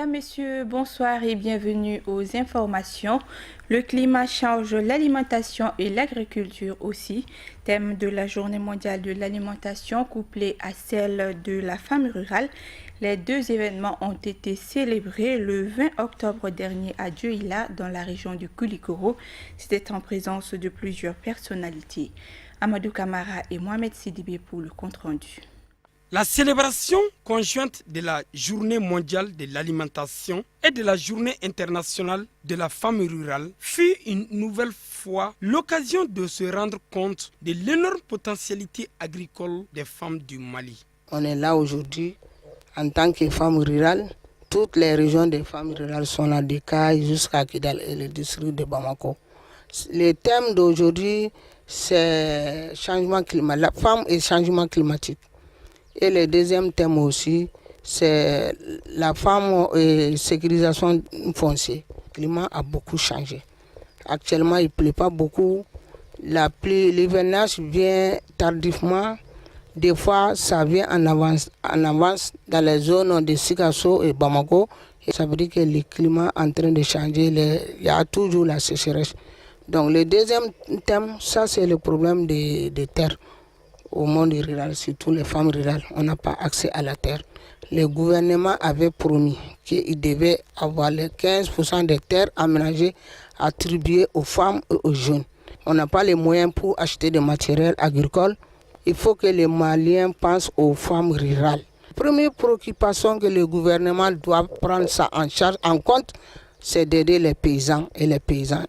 Mesdames, Messieurs, bonsoir et bienvenue aux informations. Le climat change l'alimentation et l'agriculture aussi. Thème de la Journée mondiale de l'alimentation couplé à celle de la femme rurale. Les deux événements ont été célébrés le 20 octobre dernier à Dioïla, dans la région du Koulikoro. C'était en présence de plusieurs personnalités. Amadou Kamara et Mohamed Sidibé pour le compte-rendu. La célébration conjointe de la Journée mondiale de l'alimentation et de la Journée internationale de la femme rurale fut une nouvelle fois l'occasion de se rendre compte de l'énorme potentialité agricole des femmes du Mali. On est là aujourd'hui en tant que femmes rurales. Toutes les régions des femmes rurales sont là, de Kaï jusqu'à Kidal et le district de Bamako. Le thème d'aujourd'hui, c'est changement climatique, la femme et changement climatique. Et le deuxième thème aussi, c'est la femme et sécurisation foncière. Le climat a beaucoup changé. Actuellement, il ne pleut pas beaucoup. L'hivernage vient tardivement. Des fois, ça vient en avance dans les zones de Sikasso et Bamako. Et ça veut dire que le climat est en train de changer. Il y a toujours la sécheresse. Donc, le deuxième thème, ça, c'est le problème des terres. Au monde rural, surtout les femmes rurales, on n'a pas accès à la terre. Le gouvernement avait promis qu'il devait avoir les 15% des terres aménagées attribuées aux femmes et aux jeunes. On n'a pas les moyens pour acheter des matériels agricoles. Il faut que les Maliens pensent aux femmes rurales. La première préoccupation que le gouvernement doit prendre ça en charge, en compte, c'est d'aider les paysans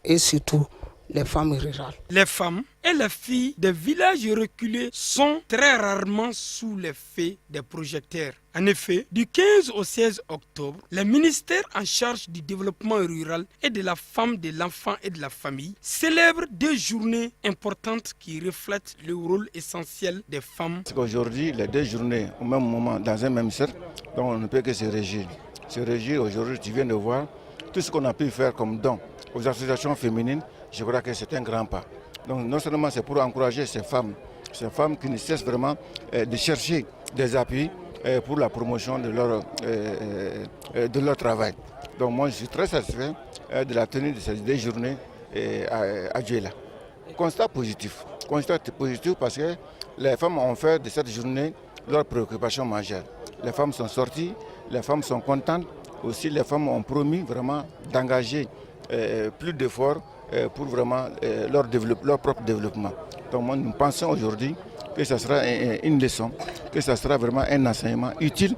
et surtout les femmes rurales. Les femmes et les filles des villages reculés sont très rarement sous l'effet des projecteurs. En effet, du 15 au 16 octobre, le ministère en charge du développement rural et de la femme, de l'enfant et de la famille célèbre deux journées importantes qui reflètent le rôle essentiel des femmes. Aujourd'hui, les deux journées au même moment, dans un même cercle, donc on ne peut que se réjouir. Se réjouir aujourd'hui, tu viens de voir tout ce qu'on a pu faire comme don aux associations féminines. Je crois que c'est un grand pas. Donc non seulement c'est pour encourager ces femmes qui ne cessent vraiment de chercher des appuis pour la promotion de leur travail. Donc moi je suis très satisfait de la tenue de ces deux journées à Dioïla. Constat positif parce que les femmes ont fait de cette journée leur préoccupation majeure. Les femmes sont sorties, les femmes sont contentes. Aussi les femmes ont promis vraiment d'engager plus d'efforts pour vraiment leur propre développement. Donc moi, nous pensons aujourd'hui que ce sera une leçon, que ce sera vraiment un enseignement utile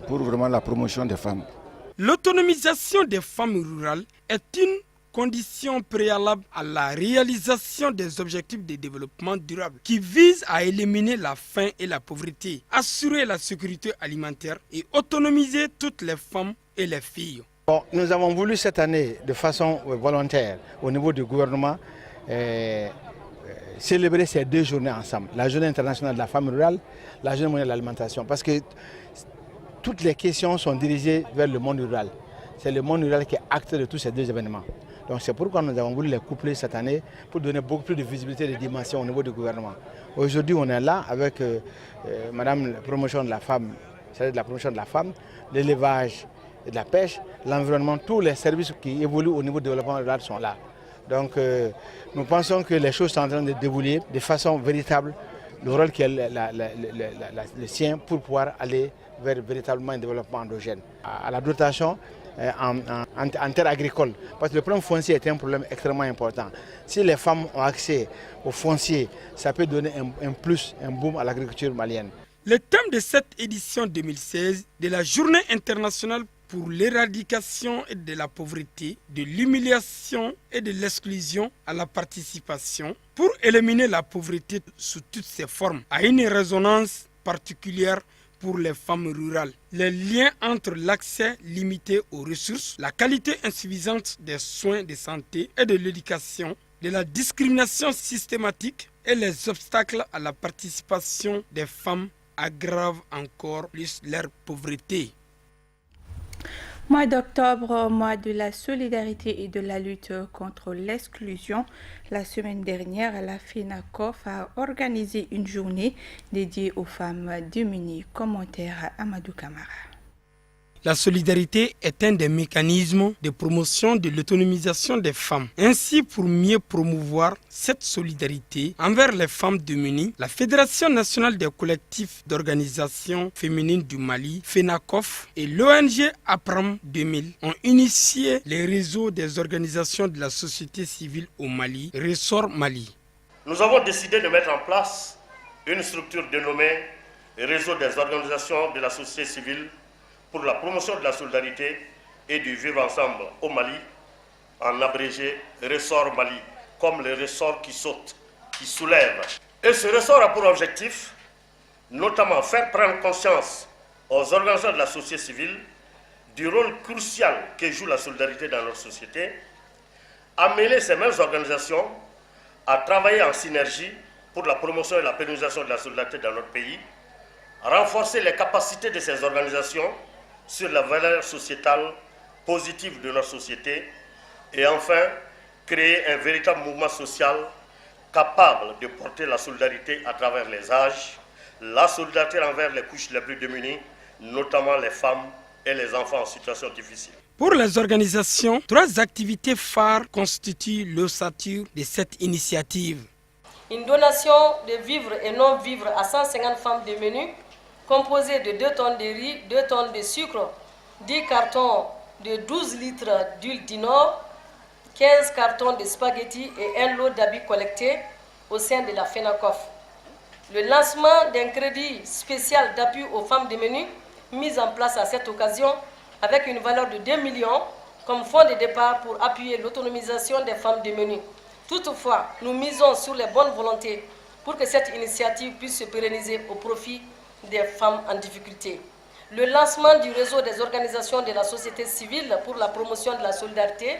pour vraiment la promotion des femmes. L'autonomisation des femmes rurales est une condition préalable à la réalisation des objectifs de développement durable qui visent à éliminer la faim et la pauvreté, assurer la sécurité alimentaire et autonomiser toutes les femmes et les filles. Bon, nous avons voulu cette année, de façon volontaire, au niveau du gouvernement, célébrer ces deux journées ensemble. La journée internationale de la femme rurale, la journée mondiale de l'alimentation. Parce que toutes les questions sont dirigées vers le monde rural. C'est le monde rural qui est acteur de tous ces deux événements. Donc c'est pourquoi nous avons voulu les coupler cette année pour donner beaucoup plus de visibilité et de dimension au niveau du gouvernement. Aujourd'hui, on est là avec Madame la promotion de la femme, c'est-à-dire de la promotion de la femme, l'élevage, de la pêche, l'environnement, tous les services qui évoluent au niveau du développement rural sont là. Donc nous pensons que les choses sont en train de dévoluer de façon véritable le rôle qui est le sien pour pouvoir aller vers véritablement un développement endogène. À la dotation en terres agricoles, parce que le problème foncier est un problème extrêmement important. Si les femmes ont accès au foncier, ça peut donner un plus, un boom à l'agriculture malienne. Le thème de cette édition 2016 de la Journée internationale pour l'éradication de la pauvreté, de l'humiliation et de l'exclusion à la participation, pour éliminer la pauvreté sous toutes ses formes, a une résonance particulière pour les femmes rurales. Les liens entre l'accès limité aux ressources, la qualité insuffisante des soins de santé et de l'éducation, de la discrimination systématique et les obstacles à la participation des femmes aggravent encore plus leur pauvreté. Mois d'octobre, mois de la solidarité et de la lutte contre l'exclusion. La semaine dernière, la FENACOF a organisé une journée dédiée aux femmes démunies. Commentaire à Amadou Kamara. La solidarité est un des mécanismes de promotion de l'autonomisation des femmes. Ainsi, pour mieux promouvoir cette solidarité envers les femmes démunies, la Fédération nationale des collectifs d'organisations féminines du Mali, FENACOF, et l'ONG APRAM 2000 ont initié les réseaux des organisations de la société civile au Mali, Ressort Mali. Nous avons décidé de mettre en place une structure dénommée Réseau des organisations de la société civile pour la promotion de la solidarité et du vivre ensemble au Mali, en abrégé Ressort Mali, comme le ressort qui saute, qui soulève. Et ce ressort a pour objectif, notamment, faire prendre conscience aux organisations de la société civile du rôle crucial que joue la solidarité dans notre société, amener ces mêmes organisations à travailler en synergie pour la promotion et la pérennisation de la solidarité dans notre pays, renforcer les capacités de ces organisations sur la valeur sociétale positive de notre société et enfin créer un véritable mouvement social capable de porter la solidarité à travers les âges, la solidarité envers les couches les plus démunies, notamment les femmes et les enfants en situation difficile. Pour les organisations, 3 activités phares constituent l'ossature de cette initiative. Une donation de vivres et non-vivres à 150 femmes démunies, composée de 2 tonnes de riz, 2 tonnes de sucre, 10 cartons de 12 litres d'huile d'Inor, 15 cartons de spaghettis et un lot d'habits collectés au sein de la FENACOF. Le lancement d'un crédit spécial d'appui aux femmes démunies, mis en place à cette occasion avec une valeur de 2 millions comme fonds de départ pour appuyer l'autonomisation des femmes démunies. Toutefois, nous misons sur les bonnes volontés pour que cette initiative puisse se pérenniser au profit des femmes en difficulté. Le lancement du réseau des organisations de la société civile pour la promotion de la solidarité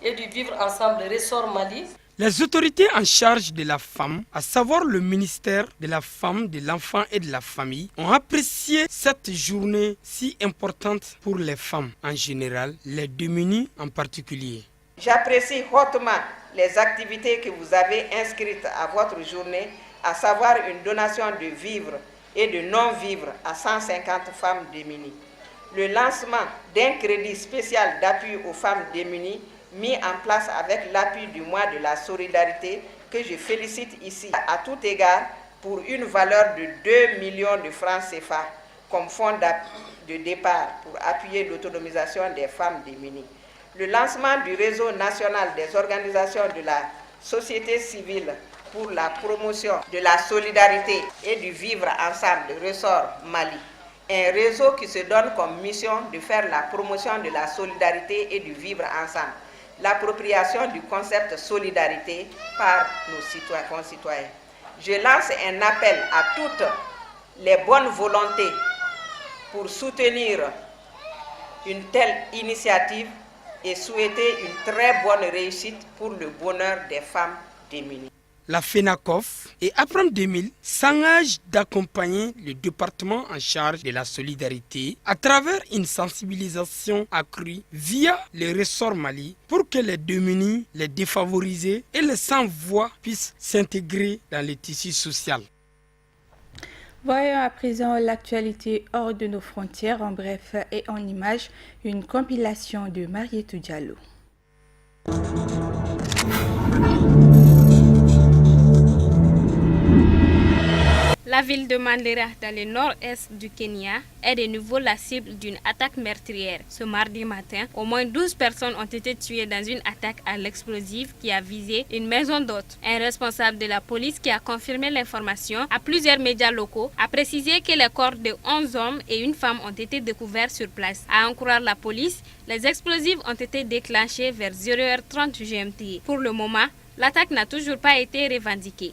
et du vivre ensemble Ressort Mali. Les autorités en charge de la femme, à savoir le ministère de la femme, de l'enfant et de la famille, ont apprécié cette journée si importante pour les femmes en général, les démunies en particulier. J'apprécie hautement les activités que vous avez inscrites à votre journée, à savoir une donation de vivres et de non-vivres à 150 femmes démunies. Le lancement d'un crédit spécial d'appui aux femmes démunies mis en place avec l'appui du mois de la solidarité que je félicite ici à tout égard pour une valeur de 2 millions de francs CFA comme fonds de départ pour appuyer l'autonomisation des femmes démunies. Le lancement du réseau national des organisations de la société civile pour la promotion de la solidarité et du vivre ensemble, Ressort Mali. Un réseau qui se donne comme mission de faire la promotion de la solidarité et du vivre ensemble. L'appropriation du concept solidarité par nos concitoyens. Je lance un appel à toutes les bonnes volontés pour soutenir une telle initiative et souhaiter une très bonne réussite pour le bonheur des femmes démunies. La FENACOF et APRAM 2000 s'engagent d'accompagner le département en charge de la solidarité à travers une sensibilisation accrue via les ressorts Mali pour que les démunis, les défavorisés et les sans-voix puissent s'intégrer dans le tissu social. Voyons à présent l'actualité hors de nos frontières en bref et en images, une compilation de Marietou Diallo. La ville de Mandera, dans le nord-est du Kenya, est de nouveau la cible d'une attaque meurtrière. Ce mardi matin, au moins 12 personnes ont été tuées dans une attaque à l'explosif qui a visé une maison d'hôtes. Un responsable de la police qui a confirmé l'information à plusieurs médias locaux a précisé que les corps de 11 hommes et une femme ont été découverts sur place. À en croire la police, les explosifs ont été déclenchés vers 0h30 GMT. Pour le moment, l'attaque n'a toujours pas été revendiquée.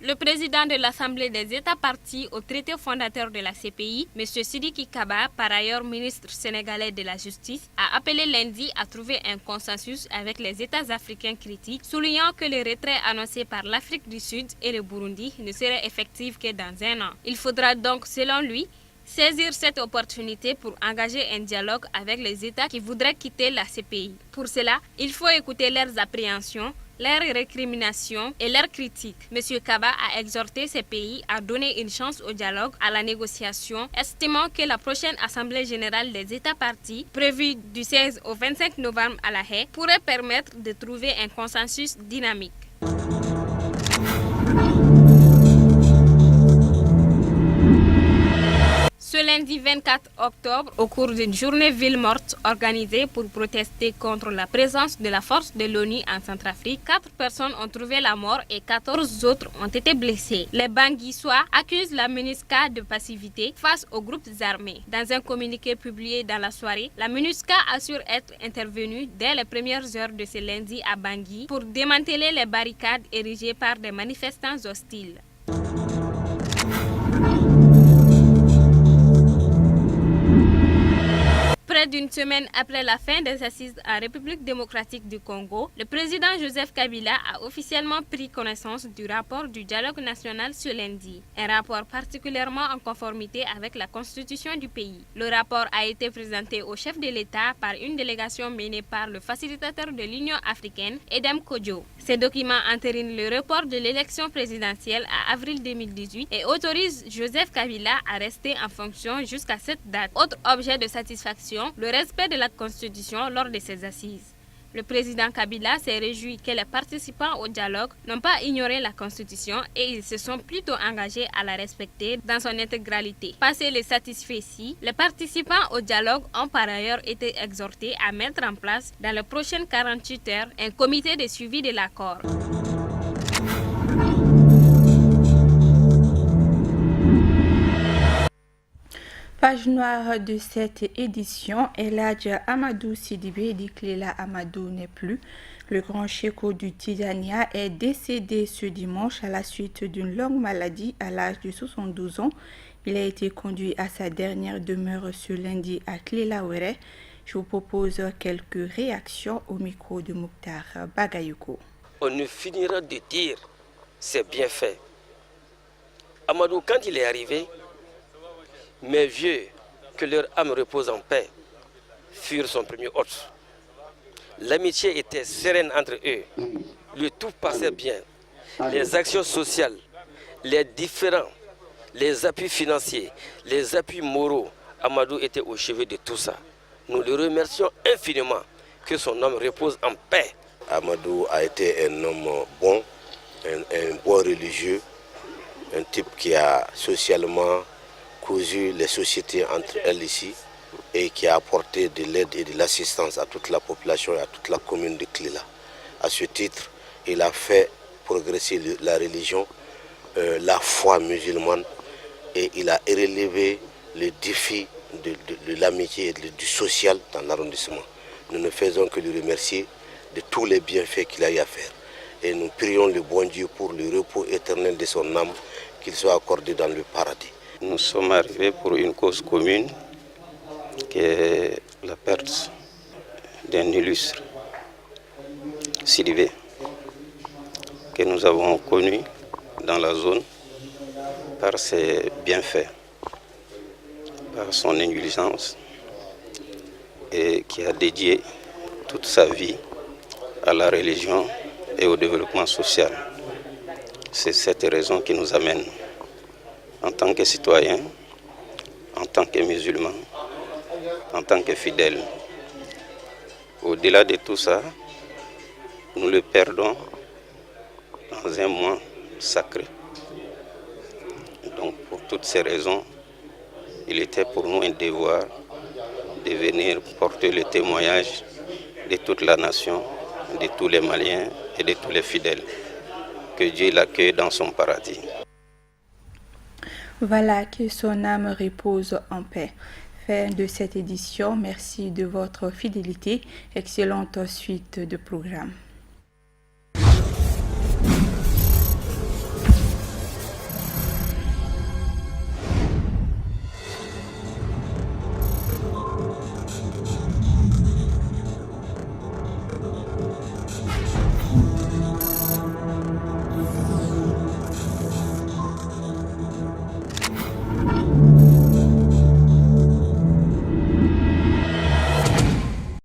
Le président de l'Assemblée des États partis au traité fondateur de la CPI, M. Sidiki Kaba, par ailleurs ministre sénégalais de la Justice, a appelé lundi à trouver un consensus avec les États africains critiques, soulignant que le retrait annoncé par l'Afrique du Sud et le Burundi ne serait effectif que dans un an. Il faudra donc, selon lui, saisir cette opportunité pour engager un dialogue avec les États qui voudraient quitter la CPI. Pour cela, il faut écouter leurs appréhensions, leurs récriminations et leurs critiques. M. Kaba a exhorté ces pays à donner une chance au dialogue, à la négociation, estimant que la prochaine Assemblée générale des États parties, prévue du 16 au 25 novembre à La Haye, pourrait permettre de trouver un consensus dynamique. Ce lundi 24 octobre, au cours d'une journée ville morte organisée pour protester contre la présence de la force de l'ONU en Centrafrique, 4 personnes ont trouvé la mort et 14 autres ont été blessées. Les Banguissois accusent la MINUSCA de passivité face aux groupes armés. Dans un communiqué publié dans la soirée, la MINUSCA assure être intervenue dès les premières heures de ce lundi à Bangui pour démanteler les barricades érigées par des manifestants hostiles. Près d'une semaine après la fin des assises en République démocratique du Congo, le président Joseph Kabila a officiellement pris connaissance du rapport du dialogue national ce lundi. Un rapport particulièrement en conformité avec la constitution du pays. Le rapport a été présenté au chef de l'État par une délégation menée par le facilitateur de l'Union africaine, Edem Kodjo. Ces documents entérinent le report de l'élection présidentielle à avril 2018 et autorisent Joseph Kabila à rester en fonction jusqu'à cette date. Autre objet de satisfaction, le respect de la Constitution lors de ces assises. Le président Kabila s'est réjoui que les participants au dialogue n'ont pas ignoré la Constitution et ils se sont plutôt engagés à la respecter dans son intégralité. Passé les satisfaits-ci, les participants au dialogue ont par ailleurs été exhortés à mettre en place dans les prochaines 48 heures un comité de suivi de l'accord. Page noire de cette édition, El Hadj Amadou Sidibé dit que Léla Amadou n'est plus. Le grand cheikh du Tidjania est décédé ce dimanche à la suite d'une longue maladie à l'âge de 72 ans. Il a été conduit à sa dernière demeure ce lundi à Tlilaouéré. Je vous propose quelques réactions au micro de Mokhtar Bagayoko. On ne finira de dire c'est bien fait. Amadou, quand il est arrivé, mes vieux, que leur âme repose en paix, furent son premier hôte. L'amitié était sereine entre eux. Le tout passait bien. Les actions sociales, les différents, les appuis financiers, les appuis moraux, Amadou était au chevet de tout ça. Nous le remercions infiniment. Que son âme repose en paix. Amadou a été un homme bon, un bon religieux, un type qui a socialement cousu les sociétés entre elles ici et qui a apporté de l'aide et de l'assistance à toute la population et à toute la commune de Klila. À ce titre, il a fait progresser la religion, la foi musulmane, et il a relevé le défi de l'amitié et du social dans l'arrondissement. Nous ne faisons que lui remercier de tous les bienfaits qu'il a eu à faire. Et nous prions le bon Dieu pour le repos éternel de son âme, qu'il soit accordé dans le paradis. Nous sommes arrivés pour une cause commune qui est la perte d'un illustre, Sidibé, que nous avons connu dans la zone par ses bienfaits, par son indulgence, et qui a dédié toute sa vie à la religion et au développement social. C'est cette raison qui nous amène, en tant que citoyens, en tant que musulmans, en tant que fidèles. Au-delà de tout ça, nous le perdons dans un mois sacré. Donc pour toutes ces raisons, il était pour nous un devoir de venir porter le témoignage de toute la nation, de tous les Maliens et de tous les fidèles. Que Dieu l'accueille dans son paradis. Voilà, que son âme repose en paix. Fin de cette édition. Merci de votre fidélité. Excellente suite de programme.